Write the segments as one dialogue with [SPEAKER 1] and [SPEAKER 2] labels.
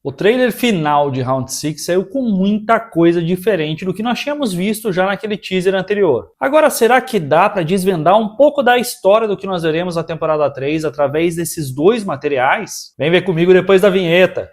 [SPEAKER 1] O trailer final de Round 6 saiu com muita coisa diferente do que nós tínhamos visto já naquele teaser anterior. Agora, será que dá para desvendar um pouco da história do que nós veremos na temporada 3 através desses dois materiais? Vem ver comigo depois da vinheta.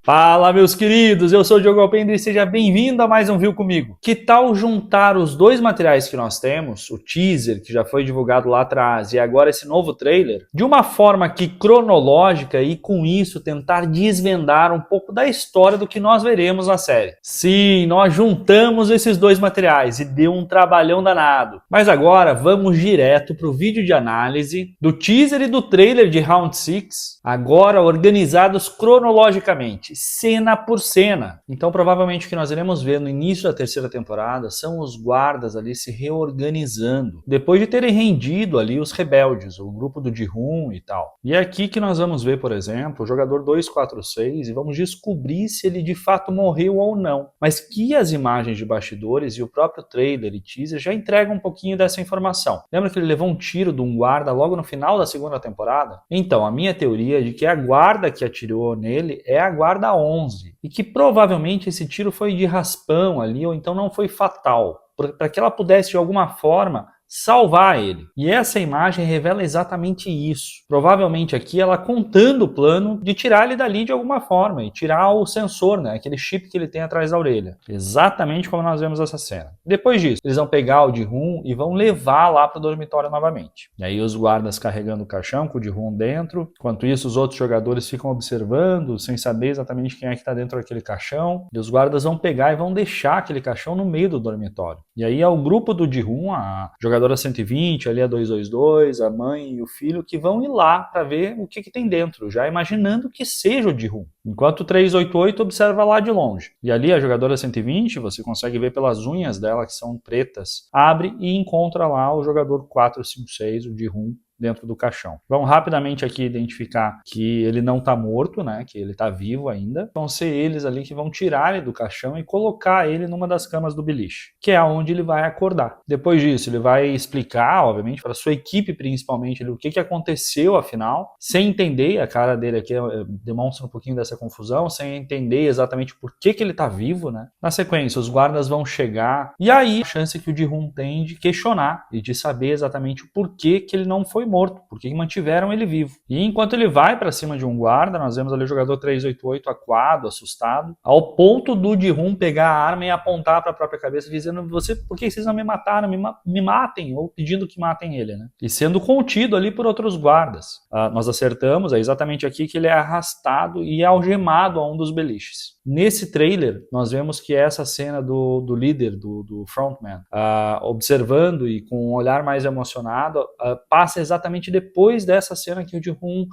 [SPEAKER 1] Fala, meus queridos, eu sou o Diogo Alpendre e seja bem-vindo a mais um Viu Comigo. Que tal juntar os dois materiais que nós temos, o teaser que já foi divulgado lá atrás e agora esse novo trailer, de uma forma que cronológica e com isso tentar desvendar um pouco da história do que nós veremos na série? Sim, nós juntamos esses dois materiais e deu um trabalhão danado. Mas agora vamos direto para o vídeo de análise do teaser e do trailer de Round 6, agora organizados cronologicamente, cena por cena. Então provavelmente o que nós iremos ver no início da terceira temporada são os guardas ali se reorganizando, depois de terem rendido ali os rebeldes, o grupo do Ji-hoon e tal. E é aqui que nós vamos ver, por exemplo, o jogador 246 e vamos descobrir se ele de fato morreu ou não. Mas que as imagens de bastidores e o próprio trailer e teaser já entregam um pouquinho dessa informação. Lembra que ele levou um tiro de um guarda logo no final da segunda temporada? Então, a minha teoria é de que a guarda que atirou nele é a guarda 11 e que provavelmente esse tiro foi de raspão ali ou então não foi fatal, para que ela pudesse de alguma forma salvar ele. E essa imagem revela exatamente isso. Provavelmente aqui ela contando o plano de tirar ele dali de alguma forma e tirar o sensor, né, aquele chip que ele tem atrás da orelha. Exatamente como nós vemos essa cena. Depois disso, eles vão pegar o Ji-hoon e vão levar lá para o dormitório novamente. E aí os guardas carregando o caixão com o Ji-hoon dentro. Enquanto isso, os outros jogadores ficam observando, sem saber exatamente quem é que está dentro daquele caixão. E os guardas vão pegar e vão deixar aquele caixão no meio do dormitório. E aí é o grupo do Ji-hoon, a jogadora 120, ali a 222, a mãe e o filho, que vão ir lá para ver o que tem dentro, já imaginando que seja o Ji-hoon. Enquanto o 388 observa lá de longe. E ali a jogadora 120, você consegue ver pelas unhas dela, que são pretas, abre e encontra lá o jogador 456, o Ji-hoon, dentro do caixão. Vamos rapidamente aqui identificar que ele não está morto, né? Que ele está vivo ainda. Vão ser eles ali que vão tirar ele do caixão e colocar ele numa das camas do beliche, que é onde ele vai acordar. Depois disso, ele vai explicar, obviamente, para sua equipe principalmente, o que aconteceu afinal, sem entender, a cara dele aqui demonstra um pouquinho dessa confusão, sem entender exatamente por que ele está vivo, né? Na sequência, os guardas vão chegar e aí a chance que o Ji-hoon tem de questionar e de saber exatamente o porquê que ele não foi morto, porque mantiveram ele vivo. E enquanto ele vai para cima de um guarda, nós vemos ali o jogador 388 acuado, assustado, ao ponto do Ji-hoon pegar a arma e apontar para a própria cabeça, dizendo: por que vocês não me mataram? Me matem, ou pedindo que matem ele, né? E sendo contido ali por outros guardas. Nós acertamos, é exatamente aqui que ele é arrastado e algemado a um dos beliches. Nesse trailer, nós vemos que essa cena do líder, do frontman, observando e com um olhar mais emocionado, passa exatamente depois dessa cena que o Ji-hoon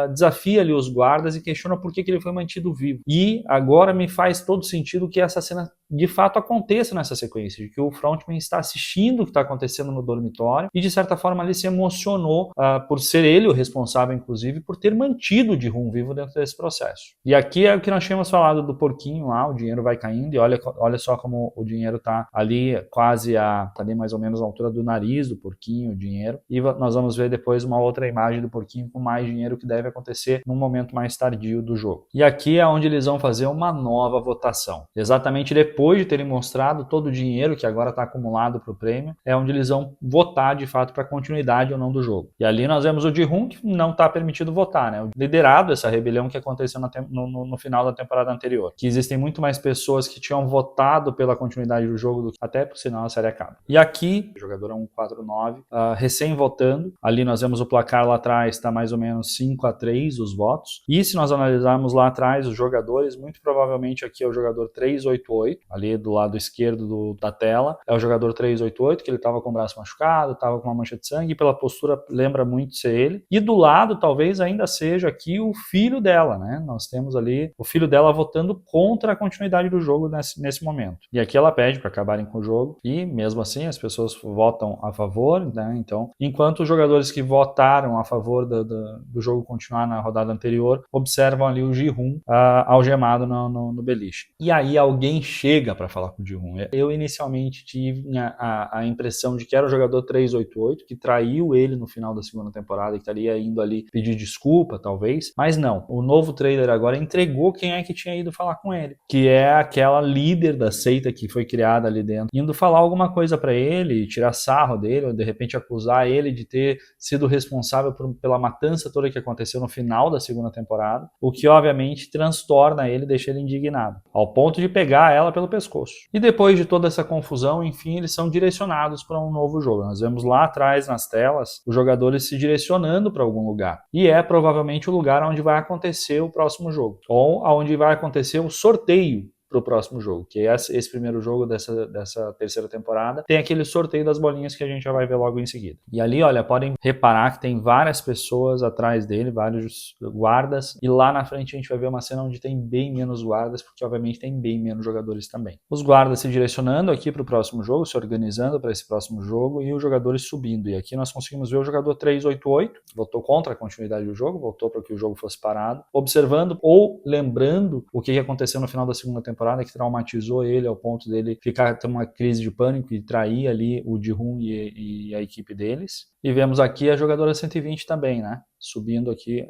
[SPEAKER 1] desafia ali os guardas e questiona por que ele foi mantido vivo. E agora me faz todo sentido que essa cena de fato aconteça nessa sequência, de que o frontman está assistindo o que está acontecendo no dormitório e de certa forma ali se emocionou por ser ele o responsável, inclusive, por ter mantido o Ji-hoon vivo dentro desse processo. E aqui é o que nós tínhamos falado do porquinho lá, o dinheiro vai caindo e olha só como o dinheiro está ali quase tá ali mais ou menos à altura do nariz do porquinho, o dinheiro, e nós vamos ver depois uma outra imagem do porquinho com mais dinheiro que deve acontecer num momento mais tardio do jogo. E aqui é onde eles vão fazer uma nova votação. Exatamente depois de terem mostrado todo o dinheiro que agora está acumulado para o prêmio, é onde eles vão votar de fato para a continuidade ou não do jogo. E ali nós vemos o Ji-hoon, que não está permitido votar, né? Liderado essa rebelião que aconteceu no final da temporada anterior. Que existem muito mais pessoas que tinham votado pela continuidade do jogo do que até por sinal a série acaba. E aqui, o jogador 149, recém-votando. Ali nós vemos o placar lá atrás, está mais ou menos 5-3 os votos. E se nós analisarmos lá atrás os jogadores, muito provavelmente aqui é o jogador 388, ali do lado esquerdo da tela, é o jogador 388, que ele estava com o braço machucado, estava com uma mancha de sangue, e pela postura lembra muito ser ele. E do lado, talvez ainda seja aqui o filho dela, né? Nós temos ali o filho dela votando contra a continuidade do jogo nesse momento. E aqui ela pede para acabarem com o jogo, e mesmo assim as pessoas votam a favor, né? Então, enquanto os jogadores que votaram a favor do jogo continuar na rodada anterior, observam ali o Ji-hoon algemado no beliche. E aí alguém chega chega para falar com o Ji-hoon. Eu inicialmente tive a impressão de que era o jogador 388, que traiu ele no final da segunda temporada e que estaria indo ali pedir desculpa, talvez, mas não. O novo trailer agora entregou quem é que tinha ido falar com ele, que é aquela líder da seita que foi criada ali dentro, indo falar alguma coisa para ele, tirar sarro dele, ou de repente acusar ele de ter sido responsável pela matança toda que aconteceu no final da segunda temporada, o que obviamente transtorna ele, deixa ele indignado, ao ponto de pegar ela pelo pescoço. E depois de toda essa confusão, enfim, eles são direcionados para um novo jogo. Nós vemos lá atrás nas telas os jogadores se direcionando para algum lugar, e é provavelmente o lugar onde vai acontecer o próximo jogo, ou onde vai acontecer o sorteio para o próximo jogo, que é esse primeiro jogo dessa terceira temporada, tem aquele sorteio das bolinhas que a gente já vai ver logo em seguida. E ali, olha, podem reparar que tem várias pessoas atrás dele, vários guardas, e lá na frente a gente vai ver uma cena onde tem bem menos guardas, porque obviamente tem bem menos jogadores também. Os guardas se direcionando aqui para o próximo jogo, se organizando para esse próximo jogo, e os jogadores subindo. E aqui nós conseguimos ver o jogador 388, votou contra a continuidade do jogo, votou para que o jogo fosse parado, observando ou lembrando o que aconteceu no final da segunda temporada, que traumatizou ele ao ponto dele ter uma crise de pânico e trair ali o Ji-hoon e a equipe deles. E vemos aqui a jogadora 120 também, né? Subindo aqui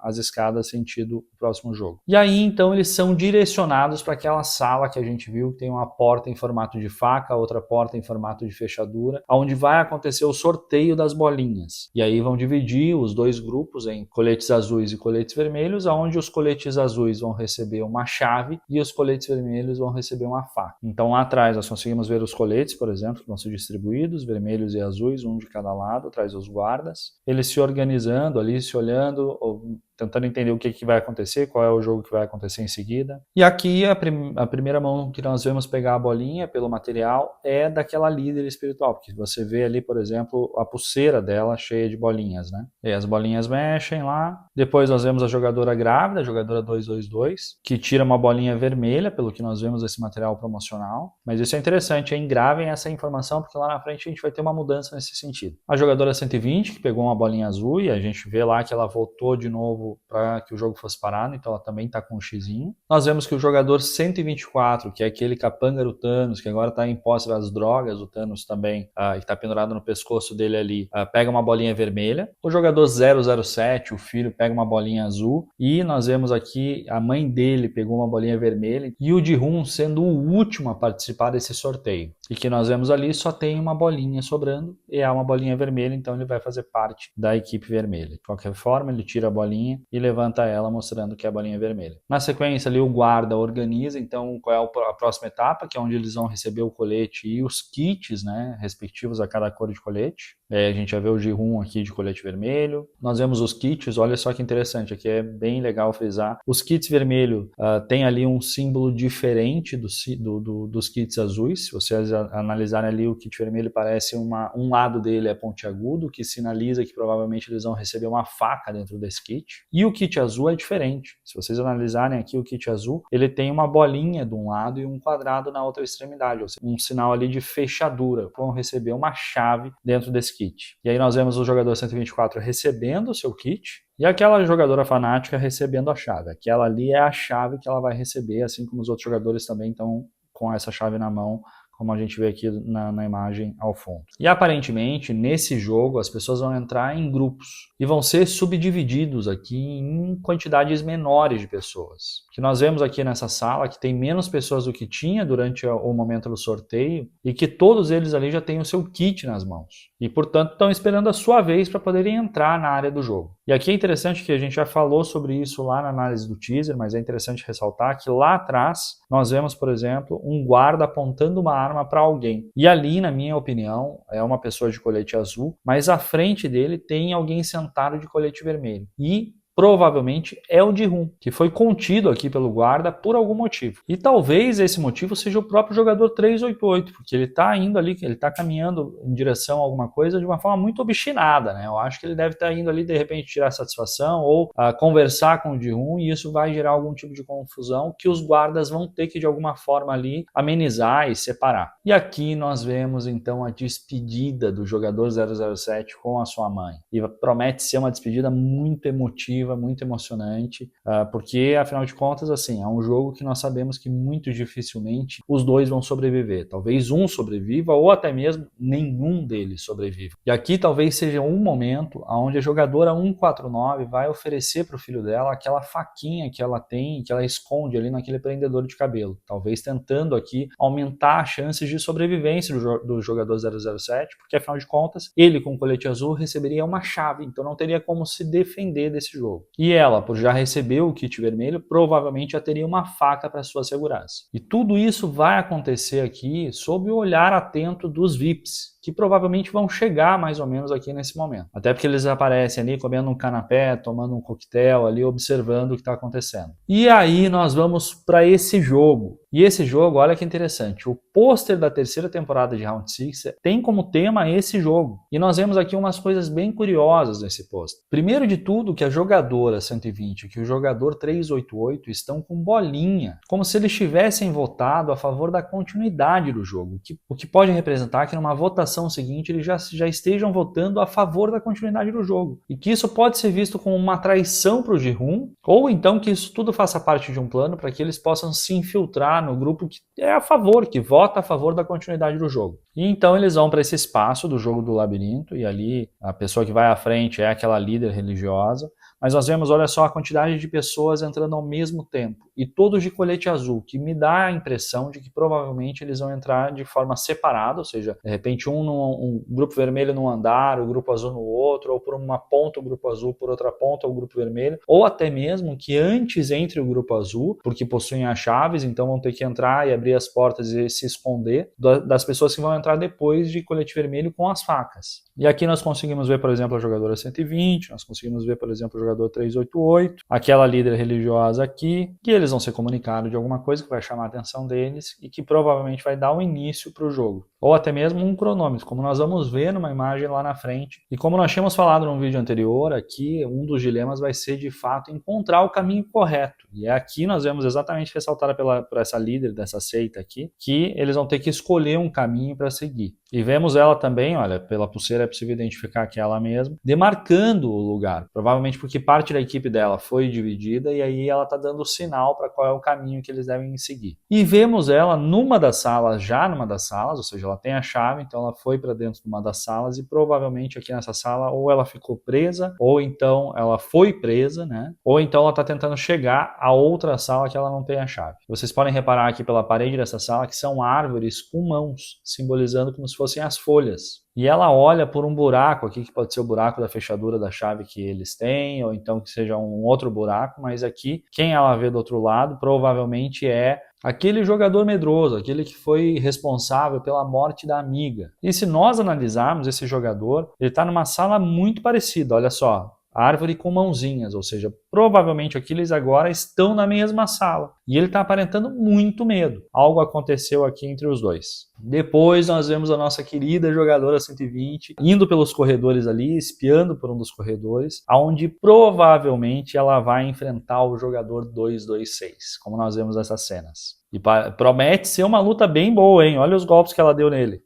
[SPEAKER 1] as escadas sentido o próximo jogo. E aí, então, eles são direcionados para aquela sala que a gente viu, que tem uma porta em formato de faca, outra porta em formato de fechadura, onde vai acontecer o sorteio das bolinhas. E aí vão dividir os dois grupos em coletes azuis e coletes vermelhos, onde os coletes azuis vão receber uma chave e os coletes vermelhos vão receber uma faca. Então, lá atrás nós conseguimos ver os coletes, por exemplo, que vão ser distribuídos, vermelhos e azuis, um de cada lado, atrás dos guardas. Eles se organizando ali, se olhando, ou tentando entender o que vai acontecer, qual é o jogo que vai acontecer em seguida. E aqui a primeira mão que nós vemos pegar a bolinha pelo material é daquela líder espiritual, porque você vê ali, por exemplo, a pulseira dela cheia de bolinhas, né? E as bolinhas mexem lá. Depois nós vemos a jogadora grávida, a jogadora 222, que tira uma bolinha vermelha, pelo que nós vemos esse material promocional. Mas isso é interessante, hein? Gravem essa informação, porque lá na frente a gente vai ter uma mudança nesse sentido. A jogadora 120, que pegou uma bolinha azul, e a gente vê lá que ela voltou de novo para que o jogo fosse parado, então ela também está com um xizinho. Nós vemos que o jogador 124, que é aquele capanga do Thanos, que agora está em posse das drogas, o Thanos também, que está pendurado no pescoço dele ali, pega uma bolinha vermelha. O jogador 007, o filho, pega uma bolinha azul, e nós vemos aqui a mãe dele pegou uma bolinha vermelha, e o Ji-hoon sendo o último a participar desse sorteio. E que nós vemos ali só tem uma bolinha sobrando, e é uma bolinha vermelha, então ele vai fazer parte da equipe vermelha. De qualquer forma, ele tira a bolinha e levanta ela mostrando que é a bolinha vermelha. Na sequência ali o guarda organiza então qual é a próxima etapa, que é onde eles vão receber o colete e os kits, né, respectivos a cada cor de colete. A gente já vê o Ji-hoon aqui de colete vermelho. Nós vemos os kits, olha só que interessante, aqui é bem legal frisar. Os kits vermelhos tem ali um símbolo diferente dos kits azuis. Se vocês analisarem ali, o kit vermelho parece um lado dele é pontiagudo, que sinaliza que provavelmente eles vão receber uma faca dentro desse kit. E o kit azul é diferente. Se vocês analisarem aqui o kit azul, ele tem uma bolinha de um lado e um quadrado na outra extremidade, ou seja, um sinal ali de fechadura. Vão receber uma chave dentro desse kit. E aí nós vemos o jogador 124 recebendo o seu kit e aquela jogadora fanática recebendo a chave. Aquela ali é a chave que ela vai receber, assim como os outros jogadores também estão com essa chave na mão, como a gente vê aqui na imagem ao fundo. E aparentemente, nesse jogo, as pessoas vão entrar em grupos e vão ser subdivididos aqui em quantidades menores de pessoas. Que nós vemos aqui nessa sala que tem menos pessoas do que tinha durante o momento do sorteio e que todos eles ali já têm o seu kit nas mãos. E, portanto, estão esperando a sua vez para poderem entrar na área do jogo. E aqui é interessante que a gente já falou sobre isso lá na análise do teaser, mas é interessante ressaltar que lá atrás nós vemos, por exemplo, um guarda apontando uma arma para alguém. E ali, na minha opinião, é uma pessoa de colete azul, mas à frente dele tem alguém sentado de colete vermelho. E provavelmente é o Ji-hoon, que foi contido aqui pelo guarda por algum motivo. E talvez esse motivo seja o próprio jogador 388, porque ele está indo ali, ele está caminhando em direção a alguma coisa de uma forma muito obstinada, né? Eu acho que ele deve estar indo ali, de repente, tirar satisfação ou conversar com o Ji-hoon, e isso vai gerar algum tipo de confusão que os guardas vão ter que, de alguma forma ali, amenizar e separar. E aqui nós vemos, então, a despedida do jogador 007 com a sua mãe. E promete ser uma despedida muito emotiva, atrativa, muito emocionante, porque, afinal de contas, assim, é um jogo que nós sabemos que muito dificilmente os dois vão sobreviver. Talvez um sobreviva ou até mesmo nenhum deles sobreviva. E aqui talvez seja um momento onde a jogadora 149 vai oferecer para o filho dela aquela faquinha que ela tem, que ela esconde ali naquele prendedor de cabelo, talvez tentando aqui aumentar as chances de sobrevivência do jogador 007, porque afinal de contas, ele com o colete azul receberia uma chave, então não teria como se defender desse jogo. E ela, por já receber o kit vermelho, provavelmente já teria uma faca para sua segurança. E tudo isso vai acontecer aqui sob o olhar atento dos VIPs, que provavelmente vão chegar mais ou menos aqui nesse momento. Até porque eles aparecem ali comendo um canapé, tomando um coquetel ali, observando o que está acontecendo. E aí nós vamos para esse jogo. E esse jogo, olha que interessante, o pôster da terceira temporada de Round 6 tem como tema esse jogo. E nós vemos aqui umas coisas bem curiosas nesse pôster. Primeiro de tudo, que a jogadora 120 e que o jogador 388 estão com bolinha, como se eles tivessem votado a favor da continuidade do jogo, o que pode representar que numa votação seguinte eles já estejam votando a favor da continuidade do jogo. E que isso pode ser visto como uma traição para o Ji-hoon, ou então que isso tudo faça parte de um plano para que eles possam se infiltrar no grupo que é a favor, que vota a favor da continuidade do jogo. E então eles vão para esse espaço do jogo do labirinto, e ali a pessoa que vai à frente é aquela líder religiosa, mas nós vemos, olha só, a quantidade de pessoas entrando ao mesmo tempo, e todos de colete azul, que me dá a impressão de que provavelmente eles vão entrar de forma separada, ou seja, de repente um grupo vermelho num andar, o grupo azul no outro, ou por uma ponta o grupo azul, por outra ponta o grupo vermelho, ou até mesmo que antes entre o grupo azul, porque possuem as chaves, então vão ter que entrar e abrir as portas e se esconder das pessoas que vão entrar depois de colete vermelho com as facas. E aqui nós conseguimos ver, por exemplo, a jogadora 120, nós conseguimos ver, por exemplo, o jogador 388, aquela líder religiosa aqui, que eles vão ser comunicados de alguma coisa que vai chamar a atenção deles e que provavelmente vai dar um início para o jogo. Ou até mesmo um cronômetro, como nós vamos ver numa imagem lá na frente. E como nós tínhamos falado no vídeo anterior, aqui um dos dilemas vai ser de fato encontrar o caminho correto. E aqui nós vemos exatamente ressaltada por essa líder dessa seita aqui, que eles vão ter que escolher um caminho para seguir. E vemos ela também, olha, pela pulseira é possível identificar que é ela mesma, demarcando o lugar. Provavelmente porque parte da equipe dela foi dividida e aí ela está dando o sinal para qual é o caminho que eles devem seguir. E vemos ela numa das salas, ou seja, ela tem a chave, então ela foi para dentro de uma das salas e provavelmente aqui nessa sala ou ela ficou presa, ou então ela foi presa, né? Ou então ela está tentando chegar a outra sala que ela não tem a chave. Vocês podem reparar aqui pela parede dessa sala que são árvores com mãos, simbolizando como se fossem as folhas. E ela olha por um buraco aqui, que pode ser o buraco da fechadura da chave que eles têm, ou então que seja um outro buraco, mas aqui, quem ela vê do outro lado, provavelmente é aquele jogador medroso, aquele que foi responsável pela morte da amiga. E se nós analisarmos esse jogador, ele está numa sala muito parecida, olha só. Árvore com mãozinhas, ou seja, provavelmente aqui eles agora estão na mesma sala. E ele está aparentando muito medo. Algo aconteceu aqui entre os dois. Depois nós vemos a nossa querida jogadora 120 indo pelos corredores ali, espiando por um dos corredores, onde provavelmente ela vai enfrentar o jogador 226, como nós vemos essas cenas. E promete ser uma luta bem boa, hein? Olha os golpes que ela deu nele.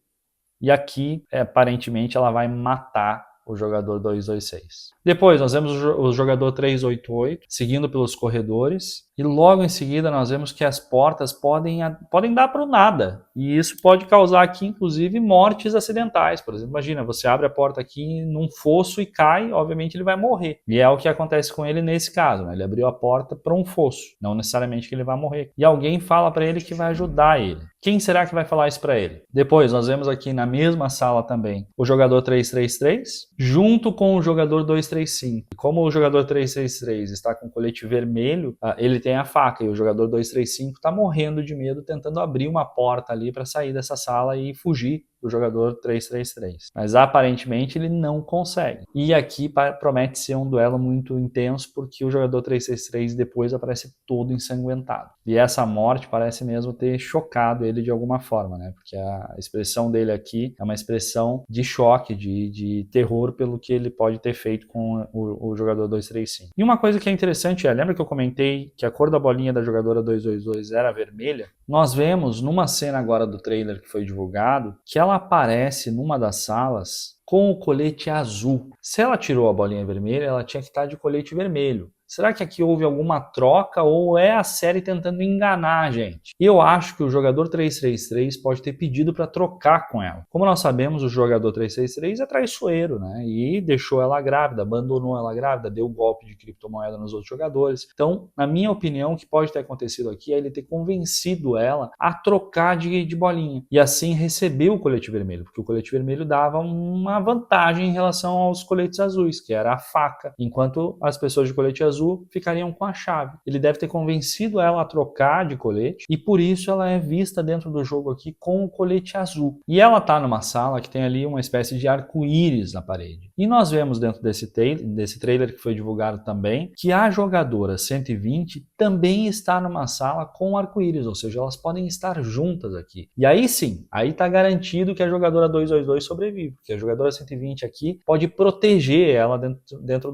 [SPEAKER 1] E aqui, aparentemente, ela vai matar o jogador 226. Depois nós vemos o jogador 388 seguindo pelos corredores e logo em seguida nós vemos que as portas podem dar para o nada e isso pode causar aqui inclusive mortes acidentais. Por exemplo, imagina, você abre a porta aqui num fosso e cai, obviamente ele vai morrer. E é o que acontece com ele nesse caso, né? Ele abriu a porta para um fosso, não necessariamente que ele vai morrer. E alguém fala para ele que vai ajudar ele. Quem será que vai falar isso para ele? Depois nós vemos aqui na mesma sala também o jogador 333 junto com o jogador 235. E como o jogador 333 está com colete vermelho, ele tem a faca e o jogador 235 está morrendo de medo tentando abrir uma porta ali para sair dessa sala e fugir do jogador 333. Mas aparentemente ele não consegue. E aqui promete ser um duelo muito intenso porque o jogador 333 depois aparece todo ensanguentado. E essa morte parece mesmo ter chocado ele de alguma forma, né? Porque a expressão dele aqui é uma expressão de choque, de terror pelo que ele pode ter feito com o jogador 235. E uma coisa que é interessante lembra que eu comentei que a cor da bolinha da jogadora 222 era vermelha? Nós vemos numa cena agora do trailer que foi divulgado que ela ela aparece numa das salas com o colete azul. Se ela tirou a bolinha vermelha, ela tinha que estar de colete vermelho. Será que aqui houve alguma troca ou é a série tentando enganar a gente? Eu acho que o jogador 333 pode ter pedido para trocar com ela. Como nós sabemos, o jogador 333 é traiçoeiro, né? E deixou ela grávida, abandonou ela grávida, deu golpe de criptomoeda nos outros jogadores. Então, na minha opinião, o que pode ter acontecido aqui é ele ter convencido ela a trocar de bolinha e assim receber o colete vermelho, porque o colete vermelho dava uma vantagem em relação aos coletes azuis, que era a faca, enquanto as pessoas de colete azul ficariam com a chave. Ele deve ter convencido ela a trocar de colete e por isso ela é vista dentro do jogo aqui com o colete azul. E ela está numa sala que tem ali uma espécie de arco-íris na parede. E nós vemos dentro desse trailer que foi divulgado também, que a jogadora 120 também está numa sala com arco-íris, ou seja, elas podem estar juntas aqui. E aí sim, aí está garantido que a jogadora 222 sobrevive, porque a jogadora 120 aqui pode proteger ela dentro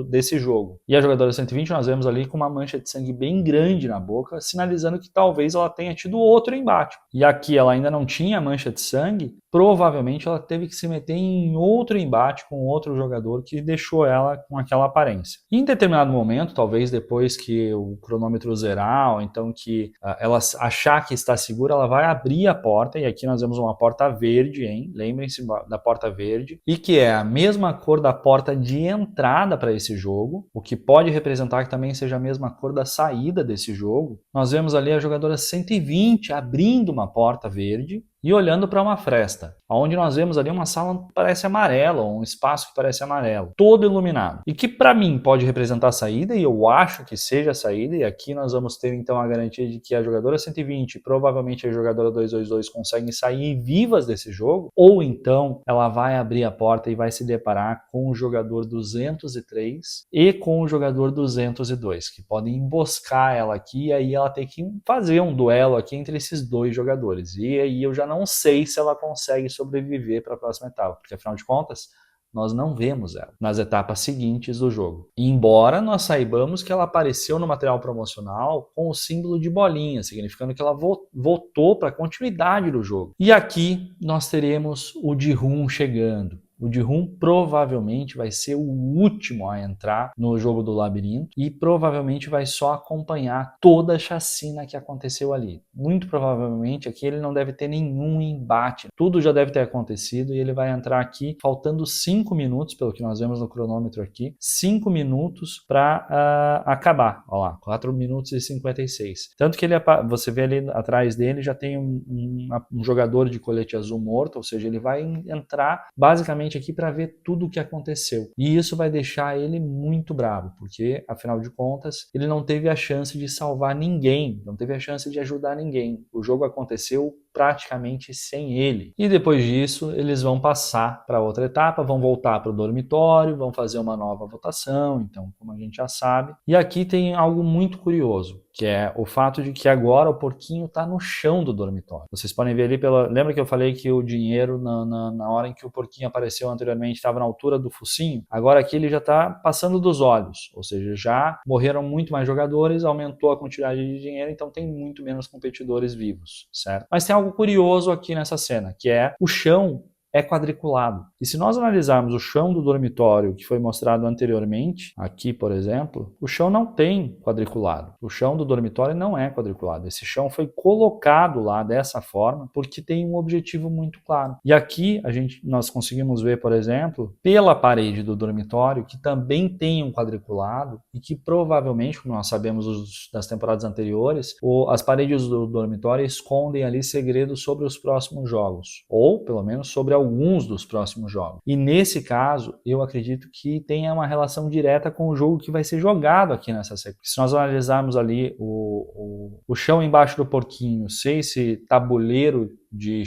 [SPEAKER 1] desse jogo. E a jogadora 120 nós vemos ali com uma mancha de sangue bem grande na boca, sinalizando que talvez ela tenha tido outro embate. E aqui ela ainda não tinha mancha de sangue, provavelmente ela teve que se meter em outro embate com outro jogador que deixou ela com aquela aparência. E em determinado momento, talvez depois que o cronômetro zerar, ou então que ela achar que está segura, ela vai abrir a porta, e aqui nós vemos uma porta verde, hein? Lembrem-se da porta verde, e que é a mesma cor da porta de entrada para esse jogo, o que pode representar que também seja a mesma cor da saída desse jogo. Nós vemos ali a jogadora 120 abrindo uma porta verde e olhando para uma fresta, onde nós vemos ali uma sala que parece amarela, ou um espaço que parece amarelo, todo iluminado, e que para mim pode representar a saída, e eu acho que seja a saída, e aqui nós vamos ter então a garantia de que a jogadora 120 e provavelmente a jogadora 222 conseguem sair vivas desse jogo, ou então ela vai abrir a porta e vai se deparar com o jogador 203 e com o jogador 202, que podem emboscar ela aqui, e aí ela tem que fazer um duelo aqui entre esses dois jogadores, e aí eu já não sei se ela consegue sobreviver para a próxima etapa, porque afinal de contas, nós não vemos ela nas etapas seguintes do jogo. Embora nós saibamos que ela apareceu no material promocional com o símbolo de bolinha, significando que ela voltou para a continuidade do jogo. E aqui nós teremos o Ji-hoon chegando. O Ji-hoon provavelmente vai ser o último a entrar no jogo do labirinto e provavelmente vai só acompanhar toda a chacina que aconteceu ali. Muito provavelmente aqui ele não deve ter nenhum embate. Tudo já deve ter acontecido e ele vai entrar aqui faltando 5 minutos, pelo que nós vemos no cronômetro aqui, 5 minutos para acabar. Olha lá, 4 minutos e 56. Tanto que você vê ali atrás dele já tem um jogador de colete azul morto, ou seja, ele vai entrar basicamente aqui para ver tudo o que aconteceu. E isso vai deixar ele muito bravo, porque, afinal de contas, ele não teve a chance de salvar ninguém, não teve a chance de ajudar ninguém. O jogo aconteceu praticamente sem ele. E depois disso, eles vão passar para outra etapa, vão voltar para o dormitório, vão fazer uma nova votação, então, como a gente já sabe. E aqui tem algo muito curioso, que é o fato de que agora o porquinho está no chão do dormitório. Vocês podem ver ali lembra que eu falei que o dinheiro, na hora em que o porquinho apareceu anteriormente, estava na altura do focinho? Agora aqui ele já está passando dos olhos, ou seja, já morreram muito mais jogadores, aumentou a quantidade de dinheiro, então tem muito menos competidores vivos, certo? Mas tem algo curioso aqui nessa cena, que é o chão é quadriculado. E se nós analisarmos o chão do dormitório que foi mostrado anteriormente, aqui por exemplo, o chão não tem quadriculado. O chão do dormitório não é quadriculado. Esse chão foi colocado lá dessa forma porque tem um objetivo muito claro. E aqui nós conseguimos ver, por exemplo, pela parede do dormitório que também tem um quadriculado e que provavelmente, como nós sabemos das temporadas anteriores, as paredes do dormitório escondem ali segredos sobre os próximos jogos, ou pelo menos sobre alguns dos próximos jogos. E nesse caso, eu acredito que tenha uma relação direta com o jogo que vai ser jogado aqui nessa sequência. Se nós analisarmos ali o chão embaixo do porquinho, se esse tabuleiro de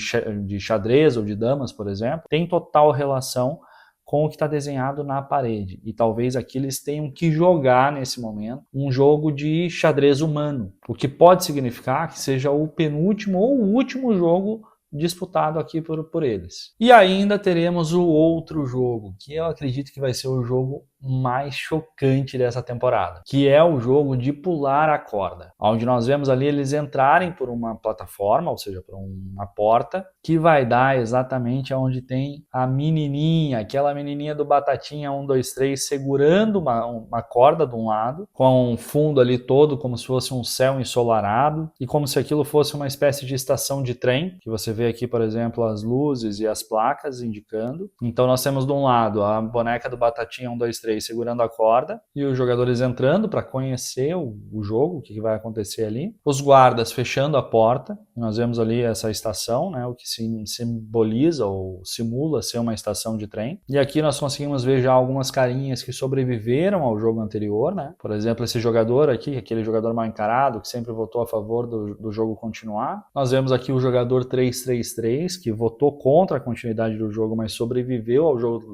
[SPEAKER 1] xadrez ou de damas, por exemplo, tem total relação com o que está desenhado na parede. E talvez aqui eles tenham que jogar, nesse momento, um jogo de xadrez humano, o que pode significar que seja o penúltimo ou o último jogo disputado aqui por eles. E ainda teremos o outro jogo, que eu acredito que vai ser o jogo mais chocante dessa temporada, que é o jogo de pular a corda, onde nós vemos ali eles entrarem por uma plataforma, ou seja, por uma porta, que vai dar exatamente onde tem a menininha, aquela menininha do Batatinha 1, 2, 3, segurando uma corda de um lado, com um fundo ali todo como se fosse um céu ensolarado, e como se aquilo fosse uma espécie de estação de trem, que você vê aqui, por exemplo, as luzes e as placas indicando. Então nós temos de um lado a boneca do Batatinha 1, 2, 3 segurando a corda, e os jogadores entrando para conhecer o jogo, o que vai acontecer ali. Os guardas fechando a porta, nós vemos ali essa estação, né, o que simboliza ou simula ser uma estação de trem. E aqui nós conseguimos ver já algumas carinhas que sobreviveram ao jogo anterior, né? Por exemplo, esse jogador aqui, aquele jogador mal encarado, que sempre votou a favor do jogo continuar. Nós vemos aqui o jogador 333, que votou contra a continuidade do jogo, mas sobreviveu ao jogo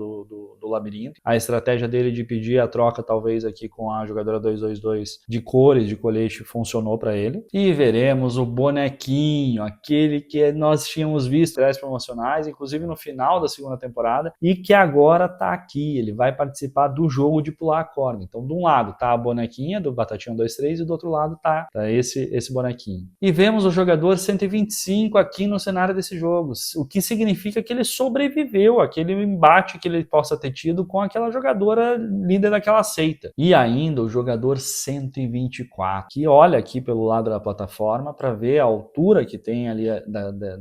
[SPEAKER 1] do labirinto. A estratégia dele de pedir a troca, talvez aqui com a jogadora 222 de cores, de colete, funcionou para ele. E veremos o bonequinho, aquele que nós tínhamos visto em promocionais, inclusive no final da segunda temporada, e que agora tá aqui, ele vai participar do jogo de pular a corda. Então, de um lado tá a bonequinha do Batatinha 1, 2, 3 e do outro lado tá esse bonequinho. E vemos o jogador 125 aqui no cenário desse jogo, o que significa que ele sobreviveu àquele embate que ele possa ter tido com aquela jogadora líder daquela seita. E ainda o jogador 124, que olha aqui pelo lado da plataforma para ver a altura que tem ali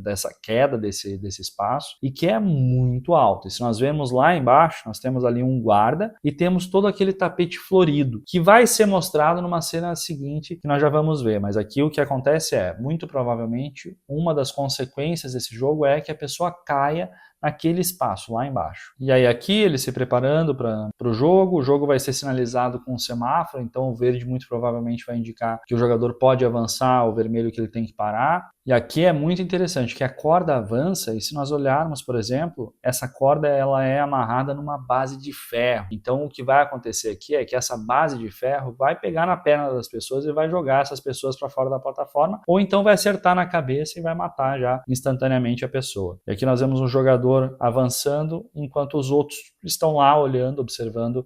[SPEAKER 1] dessa queda desse espaço, e que é muito alto. E se nós vemos lá embaixo, nós temos ali um guarda e temos todo aquele tapete florido, que vai ser mostrado numa cena seguinte, que nós já vamos ver. Mas aqui o que acontece é, muito provavelmente, uma das consequências desse jogo é que a pessoa caia naquele espaço lá embaixo. E aí aqui ele se preparando para o jogo vai ser sinalizado com um semáforo, então o verde muito provavelmente vai indicar que o jogador pode avançar, o vermelho que ele tem que parar. E aqui é muito interessante que a corda avança, e se nós olharmos, por exemplo, essa corda ela é amarrada numa base de ferro. Então o que vai acontecer aqui é que essa base de ferro vai pegar na perna das pessoas e vai jogar essas pessoas para fora da plataforma, ou então vai acertar na cabeça e vai matar já instantaneamente a pessoa. E aqui nós vemos um jogador avançando, enquanto os outros estão lá olhando, observando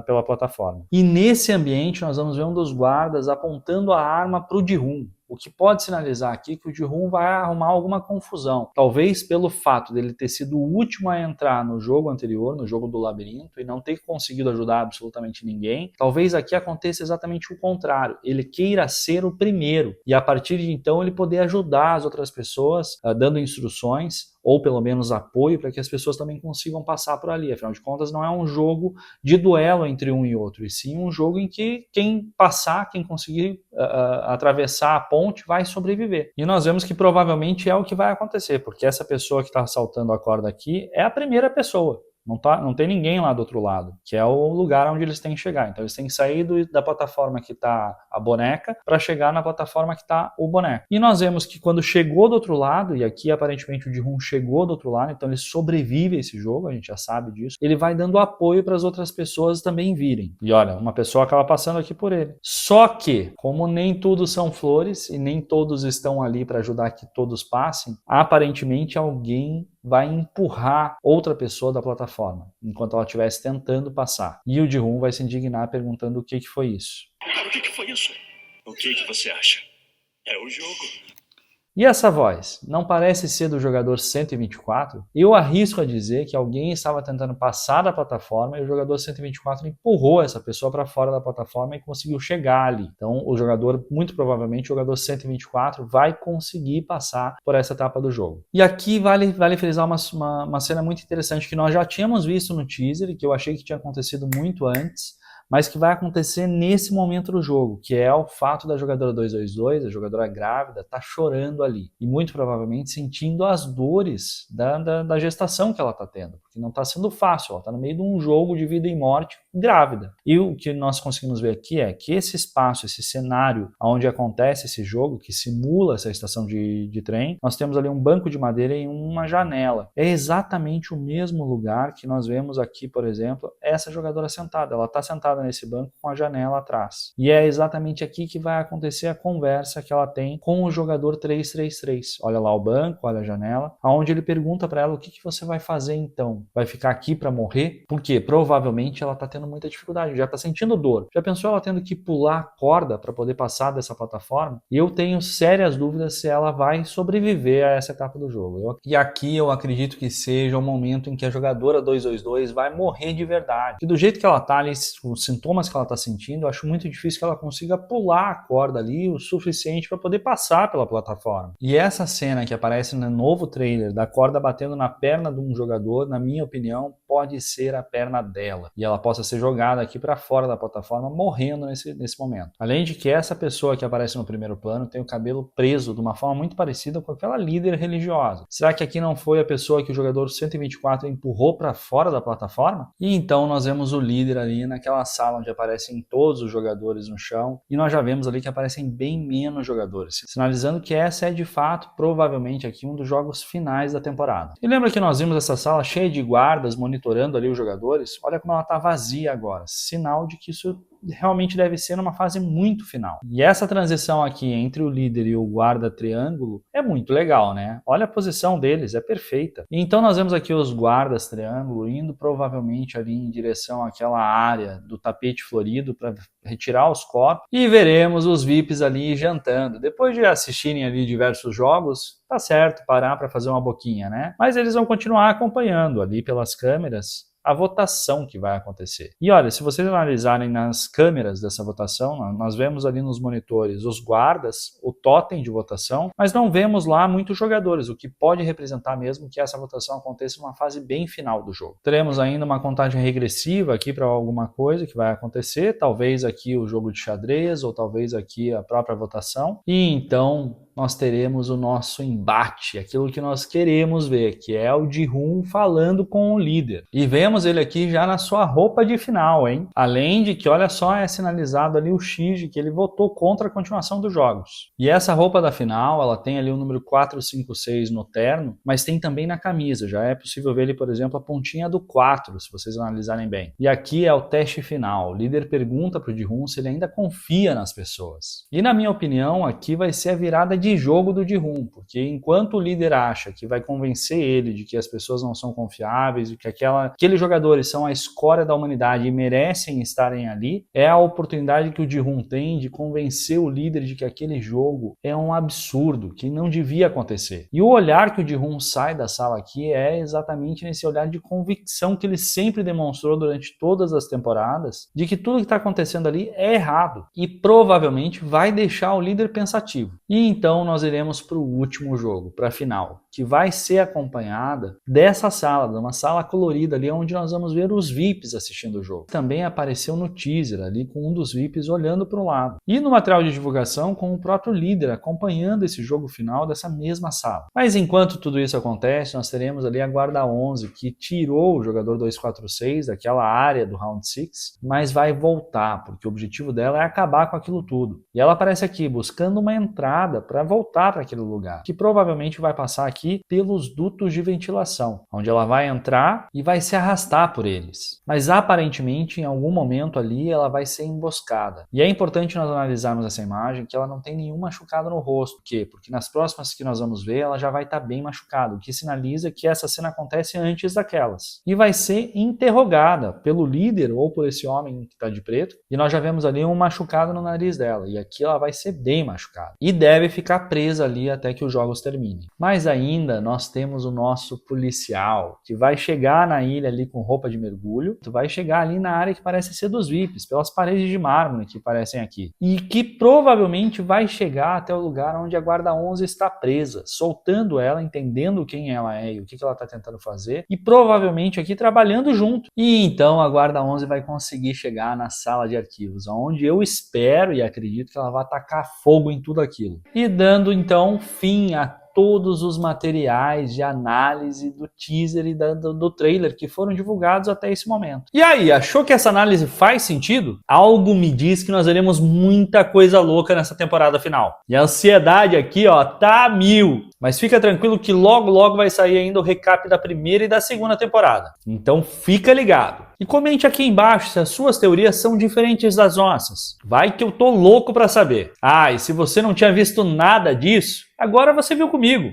[SPEAKER 1] pela plataforma. E nesse ambiente nós vamos ver um dos guardas apontando a arma para o Ji-hoon, o que pode sinalizar aqui que o Ji-hoon vai arrumar alguma confusão. Talvez pelo fato dele ter sido o último a entrar no jogo anterior, no jogo do labirinto, e não ter conseguido ajudar absolutamente ninguém, talvez aqui aconteça exatamente o contrário. Ele queira ser o primeiro, e a partir de então ele poder ajudar as outras pessoas, dando instruções, ou pelo menos apoio, para que as pessoas também consigam passar por ali. Afinal de contas, não é um jogo de duelo entre um e outro, e sim um jogo em que quem passar, quem conseguir atravessar a ponte, vai sobreviver. E nós vemos que provavelmente é o que vai acontecer, porque essa pessoa que está saltando a corda aqui é a primeira pessoa. Não tem ninguém lá do outro lado, que é o lugar onde eles têm que chegar. Então eles têm que sair da plataforma que está a boneca para chegar na plataforma que está o boneco. E nós vemos que quando chegou do outro lado, e aqui aparentemente o Ji-hoon chegou do outro lado, então ele sobrevive a esse jogo, a gente já sabe disso, ele vai dando apoio para as outras pessoas também virem. E olha, uma pessoa acaba passando aqui por ele. Só que, como nem tudo são flores e nem todos estão ali para ajudar que todos passem, aparentemente alguém vai empurrar outra pessoa da plataforma, enquanto ela estivesse tentando passar. E o Ji-hoon vai se indignar perguntando o que foi isso.
[SPEAKER 2] O que foi isso? O que você acha? É o jogo.
[SPEAKER 1] E essa voz? Não parece ser do jogador 124? Eu arrisco a dizer que alguém estava tentando passar da plataforma e o jogador 124 empurrou essa pessoa para fora da plataforma e conseguiu chegar ali. Então o jogador, muito provavelmente, o jogador 124 vai conseguir passar por essa etapa do jogo. E aqui vale frisar uma cena muito interessante que nós já tínhamos visto no teaser, que eu achei que tinha acontecido muito antes, mas que vai acontecer nesse momento do jogo, que é o fato da jogadora 222, a jogadora grávida, tá chorando ali. E muito provavelmente sentindo as dores da gestação que ela tá tendo, porque não tá sendo fácil, ela tá no meio de um jogo de vida e morte grávida. E o que nós conseguimos ver aqui é que esse espaço, esse cenário onde acontece esse jogo, que simula essa estação de trem, nós temos ali um banco de madeira e uma janela. É exatamente o mesmo lugar que nós vemos aqui, por exemplo, essa jogadora sentada. Ela tá sentada nesse banco com a janela atrás. E é exatamente aqui que vai acontecer a conversa que ela tem com o jogador 333. Olha lá o banco, olha a janela, onde ele pergunta para ela o que você vai fazer então. mesmo vai ficar aqui para morrer? Porque provavelmente ela tá tendo muita dificuldade, já tá sentindo dor. Já pensou ela tendo que pular a corda para poder passar dessa plataforma? E eu tenho sérias dúvidas se ela vai sobreviver a essa etapa do jogo. E aqui eu acredito que seja o momento em que a jogadora 222 vai morrer de verdade. E do jeito que ela tá ali, os sintomas que ela tá sentindo, eu acho muito difícil que ela consiga pular a corda ali o suficiente para poder passar pela plataforma. E essa cena que aparece no novo trailer da corda batendo na perna de um jogador, na minha opinião, pode ser a perna dela. E ela possa ser jogada aqui para fora da plataforma, morrendo nesse momento. Além de que essa pessoa que aparece no primeiro plano tem o cabelo preso de uma forma muito parecida com aquela líder religiosa. Será que aqui não foi a pessoa que o jogador 124 empurrou para fora da plataforma? E então nós vemos o líder ali naquela sala onde aparecem todos os jogadores no chão, e nós já vemos ali que aparecem bem menos jogadores, sinalizando que essa é de fato, provavelmente aqui um dos jogos finais da temporada. E lembra que nós vimos essa sala cheia de guardas monitorando ali os jogadores? Olha como ela está vazia agora, sinal de que isso realmente deve ser numa fase muito final. E essa transição aqui entre o líder e o guarda triângulo é muito legal, né? Olha a posição deles, é perfeita. E então nós vemos aqui os guardas triângulo indo provavelmente ali em direção àquela área do tapete florido para retirar os corpos, e veremos os VIPs ali jantando. Depois de assistirem ali diversos jogos, tá certo parar para fazer uma boquinha, né? Mas eles vão continuar acompanhando ali pelas câmeras a votação que vai acontecer. E olha, se vocês analisarem nas câmeras dessa votação, nós vemos ali nos monitores os guardas, o totem de votação, mas não vemos lá muitos jogadores, o que pode representar mesmo que essa votação aconteça numa fase bem final do jogo. Teremos ainda uma contagem regressiva aqui para alguma coisa que vai acontecer, talvez aqui o jogo de xadrez, ou talvez aqui a própria votação, e então nós teremos o nosso embate, aquilo que nós queremos ver, que é o Ji-hoon falando com o líder. E vemos ele aqui já na sua roupa de final, hein? Além de que, olha só, é sinalizado ali o Shiji, que ele votou contra a continuação dos jogos. E essa roupa da final, ela tem ali o número 456 no terno, mas tem também na camisa. Já é possível ver ali, por exemplo, a pontinha do 4, se vocês analisarem bem. E aqui é o teste final. O líder pergunta para o Ji-hoon se ele ainda confia nas pessoas. E na minha opinião, aqui vai ser a virada de jogo do Ji-hoon, porque enquanto o líder acha que vai convencer ele de que as pessoas não são confiáveis, e que aqueles jogadores são a escória da humanidade e merecem estarem ali, é a oportunidade que o Ji-hoon tem de convencer o líder de que aquele jogo é um absurdo, que não devia acontecer. E o olhar que o Ji-hoon sai da sala aqui é exatamente nesse olhar de convicção que ele sempre demonstrou durante todas as temporadas, de que tudo que está acontecendo ali é errado, e provavelmente vai deixar o líder pensativo. E então nós iremos para o último jogo, para a final, que vai ser acompanhada dessa sala, de uma sala colorida ali, onde nós vamos ver os VIPs assistindo o jogo. Também apareceu no teaser ali, com um dos VIPs olhando para o lado. E no material de divulgação, com o próprio líder acompanhando esse jogo final dessa mesma sala. Mas enquanto tudo isso acontece, nós teremos ali a guarda 11, que tirou o jogador 246 daquela área do Round 6, mas vai voltar, porque o objetivo dela é acabar com aquilo tudo. E ela aparece aqui, buscando uma entrada para voltar para aquele lugar, que provavelmente vai passar aqui pelos dutos de ventilação, onde ela vai entrar e vai se arrastar por eles. Mas aparentemente, em algum momento ali, ela vai ser emboscada. E é importante nós analisarmos essa imagem, que ela não tem nenhum machucado no rosto. Por quê? Porque nas próximas que nós vamos ver, ela já vai estar bem machucada, o que sinaliza que essa cena acontece antes daquelas. E vai ser interrogada pelo líder ou por esse homem que está de preto, e nós já vemos ali um machucado no nariz dela, e aqui ela vai ser bem machucada. E deve ficar presa ali até que os jogos terminem. Mas ainda nós temos o nosso policial, que vai chegar na ilha ali com roupa de mergulho, vai chegar ali na área que parece ser dos VIPs, pelas paredes de mármore que parecem aqui, e que provavelmente vai chegar até o lugar onde a guarda 11 está presa, soltando ela, entendendo quem ela é e o que ela está tentando fazer, e provavelmente aqui trabalhando junto. E então a guarda 11 vai conseguir chegar na sala de arquivos, onde eu espero e acredito que ela vai tacar fogo em tudo aquilo. E dando então fim a todos os materiais de análise do teaser e do trailer que foram divulgados até esse momento. E aí, achou que essa análise faz sentido? Algo me diz que nós veremos muita coisa louca nessa temporada final. E a ansiedade aqui, ó, tá 1000. Mas fica tranquilo que logo vai sair ainda o recap da primeira e da segunda temporada. Então fica ligado. E comente aqui embaixo se as suas teorias são diferentes das nossas. Vai que eu tô louco pra saber. Ah, e se você não tinha visto nada disso, agora você viu comigo.